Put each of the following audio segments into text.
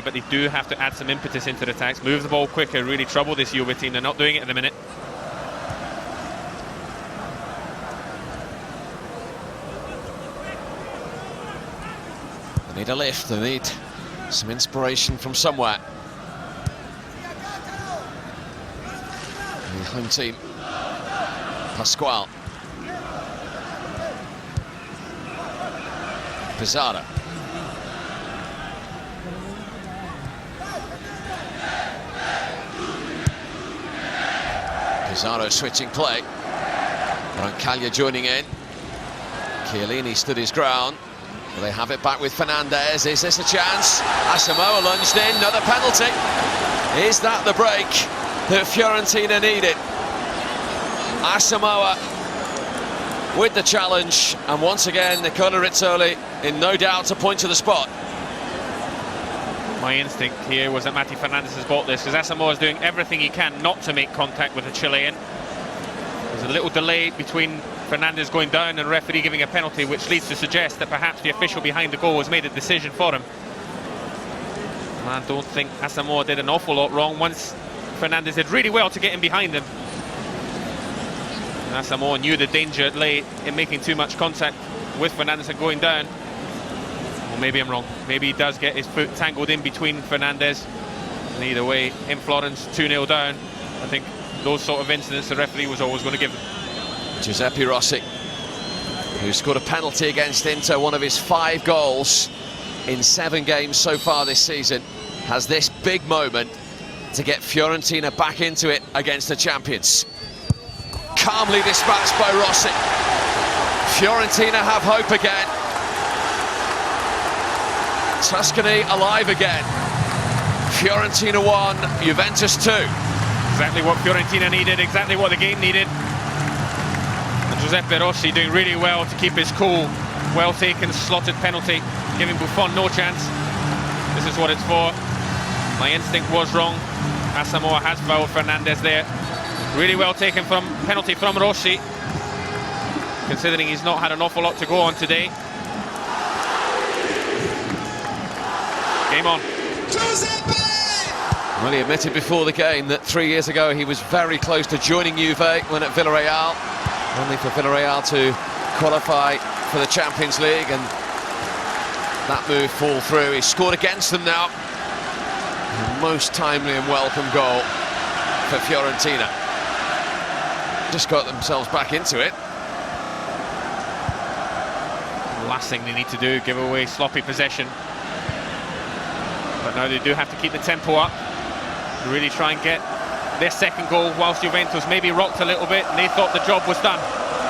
but they do have to add some impetus into the attacks, move the ball quicker, really trouble this Juve team. They're not doing it at the minute. They need a lift, they need some inspiration from somewhere. The home team, Pasquale. Pizarro. Pizarro switching play. Roncaglia joining in. Chiellini stood his ground. Will they have it back with Fernandez? Is this a chance? Asamoah lunged in, another penalty. Is that the break that Fiorentina needed? Asamoah with the challenge, and once again Nicola Rizzoli in no doubt to point to the spot. My instinct here was that Mati Fernandez has bought this, because Asamoah is doing everything he can not to make contact with the Chilean. There's a little delay between Fernandez going down and the referee giving a penalty, which leads to suggest that perhaps the official behind the goal has made a decision for him. And I don't think Asamoah did an awful lot wrong once Fernandez did really well to get in behind him. And Asamoah knew the danger lay in making too much contact with Fernandez and going down. Well, maybe I'm wrong. Maybe he does get his foot tangled in between Fernandez. And either way, in Florence, 2-0 down, I think those sort of incidents the referee was always going to give them. Giuseppe Rossi, who scored a penalty against Inter, one of his 5 goals in 7 games so far this season, has this big moment to get Fiorentina back into it against the champions. Calmly dispatched by Rossi. Fiorentina have hope again. Tuscany alive again. Fiorentina 1, Juventus 2. Exactly what Fiorentina needed, exactly what the game needed. And Giuseppe Rossi doing really well to keep his cool. Well taken, slotted penalty, giving Buffon no chance. This is what it's for. My instinct was wrong. Asamoah has fouled Fernandez there. Really well taken from penalty from Rossi, considering he's not had an awful lot to go on today. Game on. Well, he admitted before the game that 3 years ago he was very close to joining Juve when at Villarreal, only for Villarreal to qualify for the Champions League, and that move fall through. He scored against them now. The most timely and welcome goal for Fiorentina. Just got themselves back into it. The last thing they need to do, give away sloppy possession. But now they do have to keep the tempo up, really try and get their second goal, whilst Juventus maybe rocked a little bit and they thought the job was done.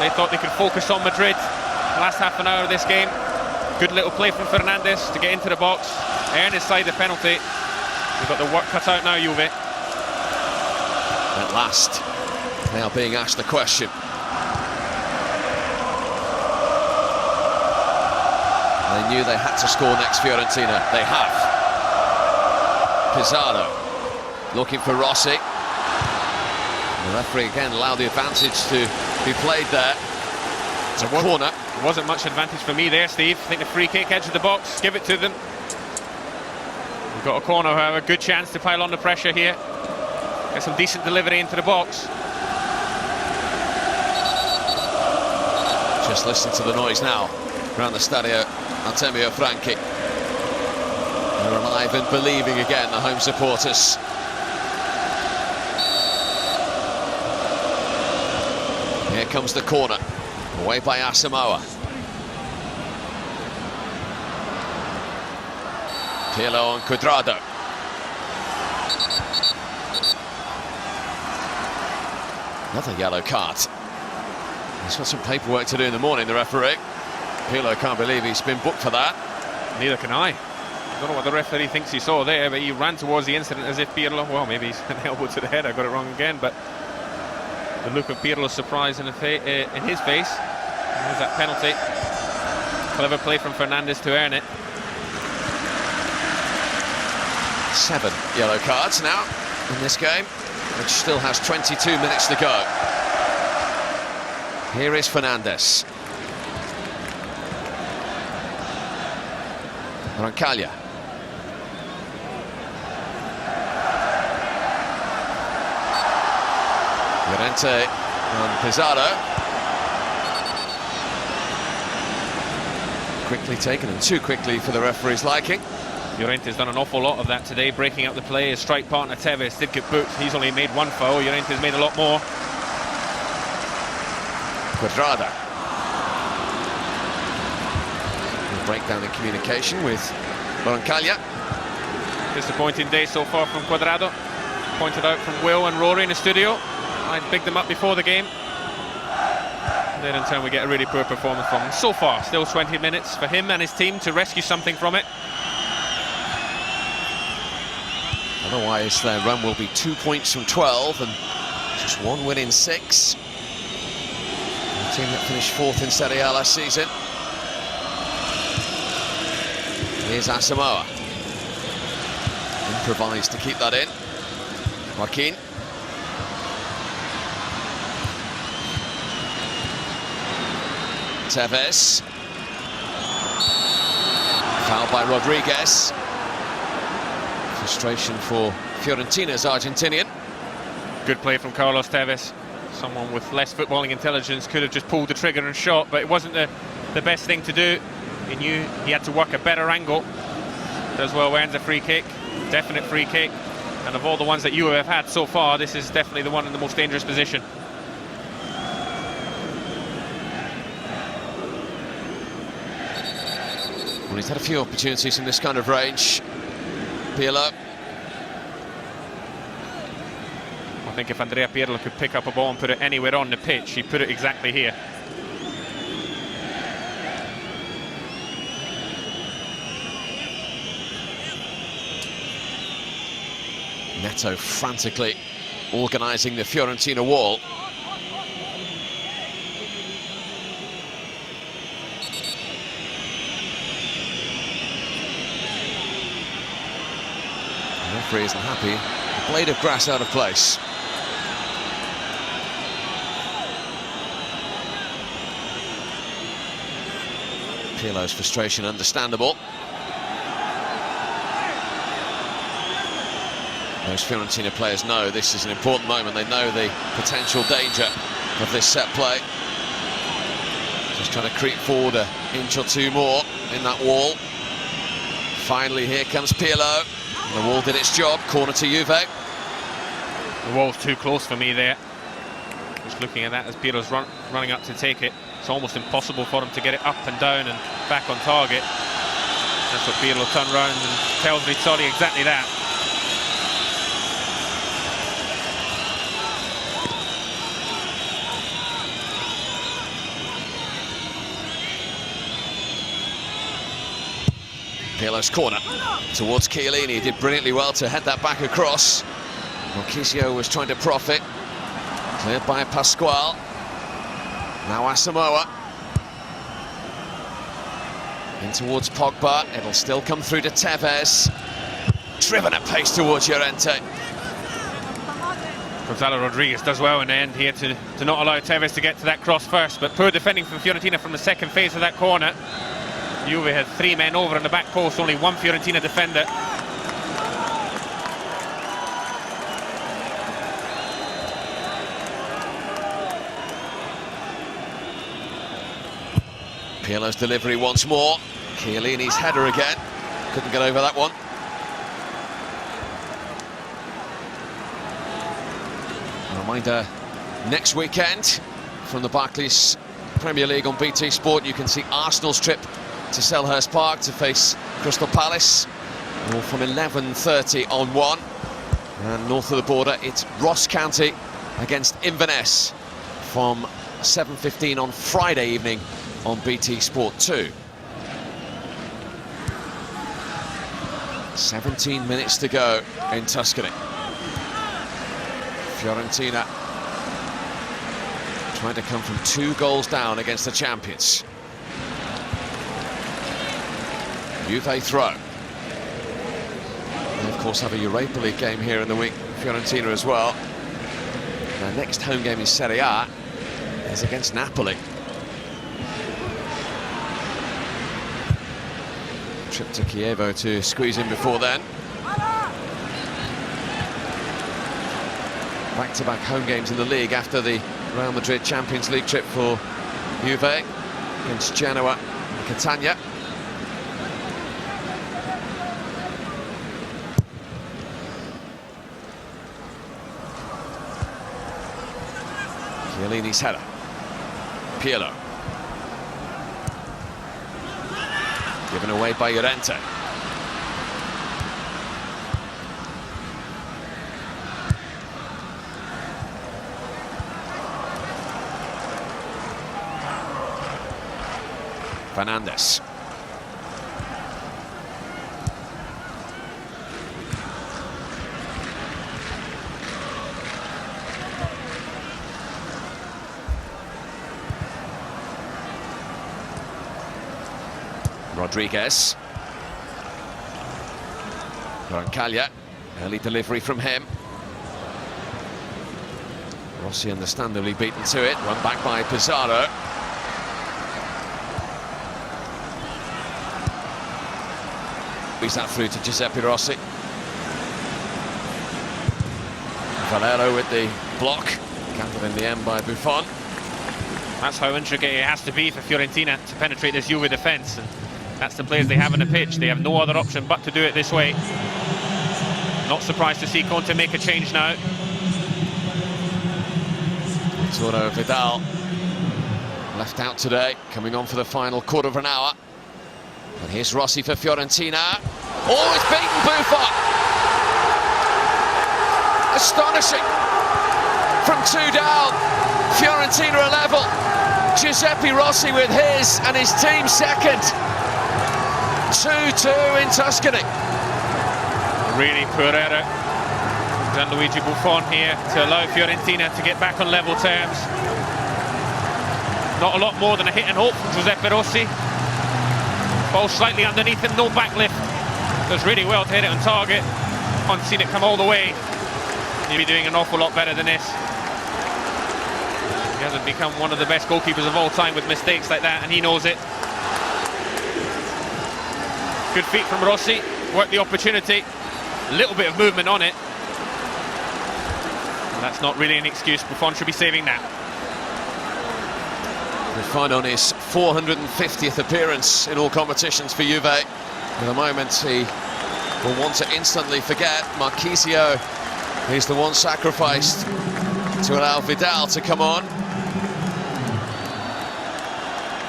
They thought they could focus on Madrid. The last half an hour of this game, good little play from Fernandez to get into the box, earn his side the penalty. They've got the work cut out now, Juve. At last, they are being asked the question. They knew they had to score next, Fiorentina. They have. Pizarro looking for Rossi. The referee again allowed the advantage to be played there. It's a corner. There wasn't much advantage for me there, Steve. I think the free kick, edge of the box, give it to them. We've got a corner, however, good chance to pile on the pressure here. Get some decent delivery into the box. Just listen to the noise now around the Stadio Artemio Franchi. They're alive and believing again, the home supporters. Here comes the corner, away by Asamoah. Pirlo and Cuadrado. Another yellow card. He's got some paperwork to do in the morning, the referee. Pirlo can't believe he's been booked for that. Neither can I. I don't know what the referee thinks he saw there, but he ran towards the incident as if Pirlo, well, maybe he's an elbow to the head, I got it wrong again, but the look of Pirlo's surprise in his face. There's that penalty. Clever play from Fernandez to earn it. 7 yellow cards now in this game, which still has 22 minutes to go. Here is Fernandez. Roncaglia. Llorente and Pizarro. Quickly taken, and too quickly for the referee's liking. Llorente's done an awful lot of that today, breaking up the play. His strike partner Tevez did get booked. He's only made one foul. Llorente's made a lot more. Quadrado. A breakdown in communication with Roncaglia. Disappointing day so far from Quadrado. Pointed out from Will and Rory in the studio. I bigged them up before the game. And then in turn we get a really poor performance from him. So far, still 20 minutes for him and his team to rescue something from it. Otherwise their run will be 2 points from 12 and just 1 win in 6. The team that finished 4th in Serie A last season. Here's Asamoah. Improvised to keep that in. Joaquin. Tevez. Fouled by Rodriguez. Frustration for Fiorentina's Argentinian. Good play from Carlos Tevez. Someone with less footballing intelligence could have just pulled the trigger and shot, but it wasn't the best thing to do. He knew he had to work a better angle. Does well, earns a free kick. Definite free kick. And of all the ones that you have had so far, this is definitely the one in the most dangerous position. Well, he's had a few opportunities in this kind of range. Pirlo. I think if Andrea Pirlo could pick up a ball and put it anywhere on the pitch, he'd put it exactly here. Neto frantically organising the Fiorentina wall. The referee isn't happy. A blade of grass out of place. Pirlo's frustration understandable. Those Fiorentina players know this is an important moment. They know the potential danger of this set play. Just trying to creep forward an inch or two more in that wall. Finally, here comes Pirlo. The wall did its job. Corner to Juve. The wall's too close for me there. Just looking at that as Pirlo's running up to take it. It's almost impossible for him to get it up and down and back on target. That's what Pirlo turned round and tells Rizzoli exactly that. Pirlo's corner towards Chiellini. He did brilliantly well to head that back across. Marchisio was trying to profit. Cleared by Pasquale. Now Asamoah. In towards Pogba. It'll still come through to Tevez. Driven at pace towards Llorente. Gonzalo Rodriguez does well in the end here to not allow Tevez to get to that cross first, but poor defending from Fiorentina from the second phase of that corner. Juve had 3 men over in the back post, only 1 Fiorentina defender. Pirlo's delivery once more. Chiellini's header again. Couldn't get over that one. A reminder, next weekend from the Barclays Premier League on BT Sport, you can see Arsenal's trip to Selhurst Park to face Crystal Palace, all from 11:30 on 1. And north of the border, it's Ross County against Inverness from 7:15 on Friday evening on BT Sport 2. 17 minutes to go in Tuscany. Fiorentina trying to come from 2 goals down against the champions. Juve throw. They of course have a Europa League game here in the week, Fiorentina as well. Their next home game in Serie A is against Napoli. Trip to Chievo to squeeze in before then. back-to-back home games in the league after the Real Madrid Champions League trip for Juve against Genoa and Catania. Chiellini's header. Pirlo. Given away by Llorente. Fernandes. Rodriguez. Roncaglia. Early delivery from him. Rossi understandably beaten to it. Run back by Pizarro. He's that through to Giuseppe Rossi. Valero with the block. Countered in the end by Buffon. That's how intricate it has to be for Fiorentina to penetrate this Juve defence. And that's the players they have on the pitch. They have no other option but to do it this way. Not surprised to see Conte make a change now. Arturo Vidal left out today, coming on for the final quarter of an hour. And here's Rossi for Fiorentina. Oh, it's beaten Buffon! Astonishing! From 2 down, Fiorentina are level. Giuseppe Rossi with his and his team second. 2-2 in Tuscany. Really poor error. Gianluigi Buffon here to allow Fiorentina to get back on level terms. Not a lot more than a hit and hope from Giuseppe Rossi. Ball slightly underneath him, no backlift. Does really well to hit it on target. Haven't seen it come all the way. He'll be doing an awful lot better than this. He hasn't become one of the best goalkeepers of all time with mistakes like that, and he knows it. Good feet from Rossi, worked the opportunity. A little bit of movement on it. And that's not really an excuse. Buffon should be saving that. Buffon on his 450th appearance in all competitions for Juve. At the moment he will want to instantly forget. Marchisio is the one sacrificed to allow Vidal to come on.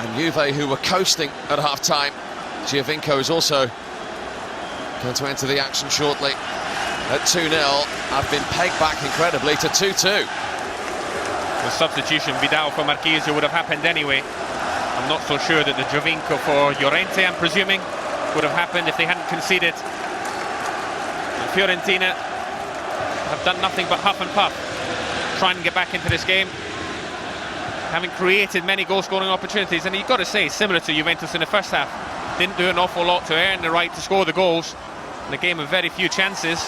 And Juve, who were coasting at half-time, Giovinco is also going to enter the action shortly at 2-0. Have been pegged back incredibly to 2-2. The substitution, Vidal for Marchisio, would have happened anyway. I'm not so sure that the Giovinco for Llorente, I'm presuming, would have happened if they hadn't conceded. And Fiorentina have done nothing but huff and puff, trying to get back into this game, having created many goal-scoring opportunities. And you've got to say, similar to Juventus in the first half, didn't do an awful lot to earn the right to score the goals. In a game of very few chances,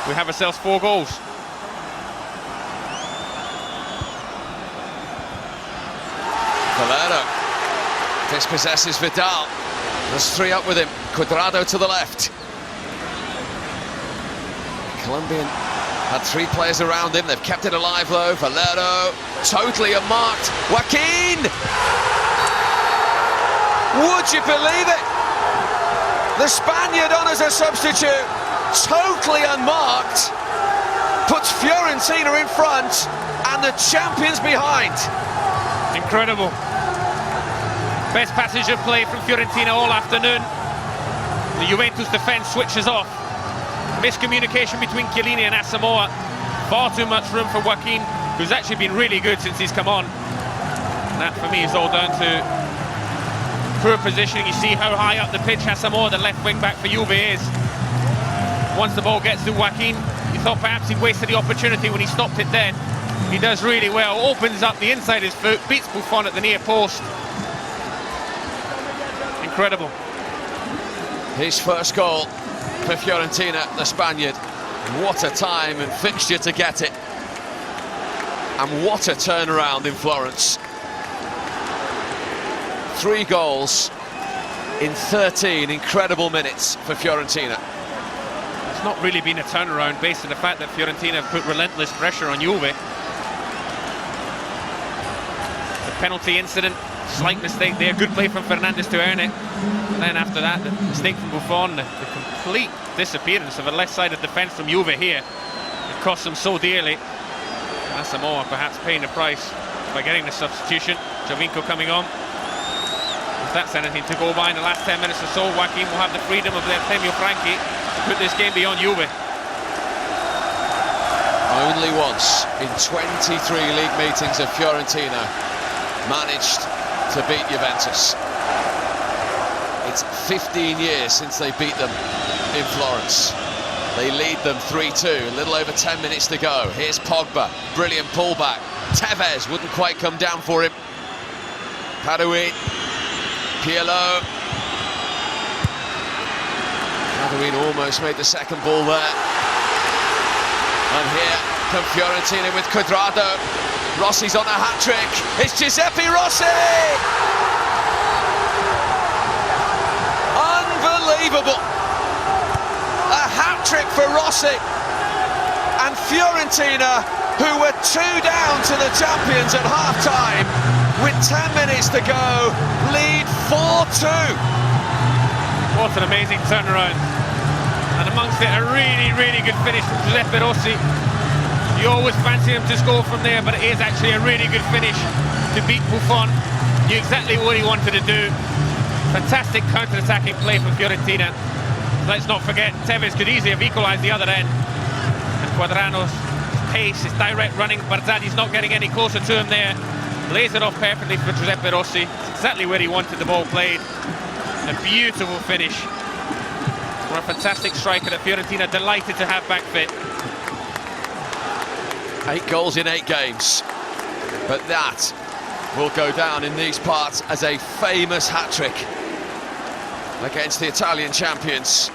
we have ourselves 4 goals. Valero dispossesses Vidal. There's 3 up with him. Cuadrado to the left. Colombian had 3 players around him. They've kept it alive though. Valero totally unmarked. Joaquin! Would you believe it? The Spaniard on as a substitute, totally unmarked, puts Fiorentina in front and the champions behind. Incredible. Best passage of play from Fiorentina all afternoon. The Juventus defence switches off. Miscommunication between Chiellini and Asamoah. Far too much room for Joaquin, who's actually been really good since he's come on. And that for me is all down to poor positioning. You see how high up the pitch Asamoah, the left wing back for Juve, is. Once the ball gets to Joaquin, you thought perhaps he wasted the opportunity when he stopped it then. He does really well, opens up the inside his foot, beats Buffon at the near post. Incredible. His first goal for Fiorentina, the Spaniard. What a time and fixture to get it. And what a turnaround in Florence. 3 goals in 13 incredible minutes for Fiorentina. It's not really been a turnaround based on the fact that Fiorentina have put relentless pressure on Juve. The penalty incident, slight mistake there, good play from Fernandes to earn it. And then after that, the mistake from Buffon, the complete disappearance of a left-sided defence from Juve here. It cost them so dearly. And Samoa perhaps paying the price by getting the substitution. Giovinco coming on. If that's anything to go by in the last 10 minutes or so, Joaquin will have the freedom of their Artemio Franchi to put this game beyond Juve. Only once in 23 league meetings of Fiorentina managed to beat Juventus. It's 15 years since they beat them in Florence. They lead them 3-2, a little over 10 minutes to go. Here's Pogba, brilliant pullback. Tevez wouldn't quite come down for him. Padouin, Pirlo. Padouin almost made the second ball there. And here come Fiorentina with Cuadrado. Rossi's on a hat-trick. It's Giuseppe Rossi! Unbelievable! A hat-trick for Rossi. And Fiorentina, who were 2 down to the champions at half-time, with 10 minutes to go, lead 4-2. What an amazing turnaround. And amongst it, a really, really good finish from Giuseppe Rossi. You always fancy him to score from there, but it is actually a really good finish to beat Buffon. Knew exactly what he wanted to do. Fantastic counter-attacking play from Fiorentina. Let's not forget, Tevez could easily have equalised the other end. And Cuadrado's pace, his direct running, Barzaghi's not getting any closer to him there. Lays it off perfectly for Giuseppe Rossi. It's exactly where he wanted the ball played. A beautiful finish for a fantastic striker that Fiorentina delighted to have back fit. 8 goals in 8 games. But that will go down in these parts as a famous hat-trick against the Italian champions.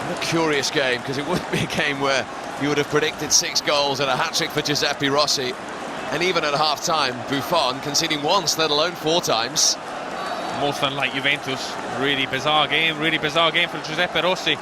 A curious game, because it wouldn't be a game where you would have predicted 6 goals and a hat-trick for Giuseppe Rossi. And even at half-time, Buffon conceding once, let alone 4 times. Most unlike Juventus. Really bizarre game from Giuseppe Rossi.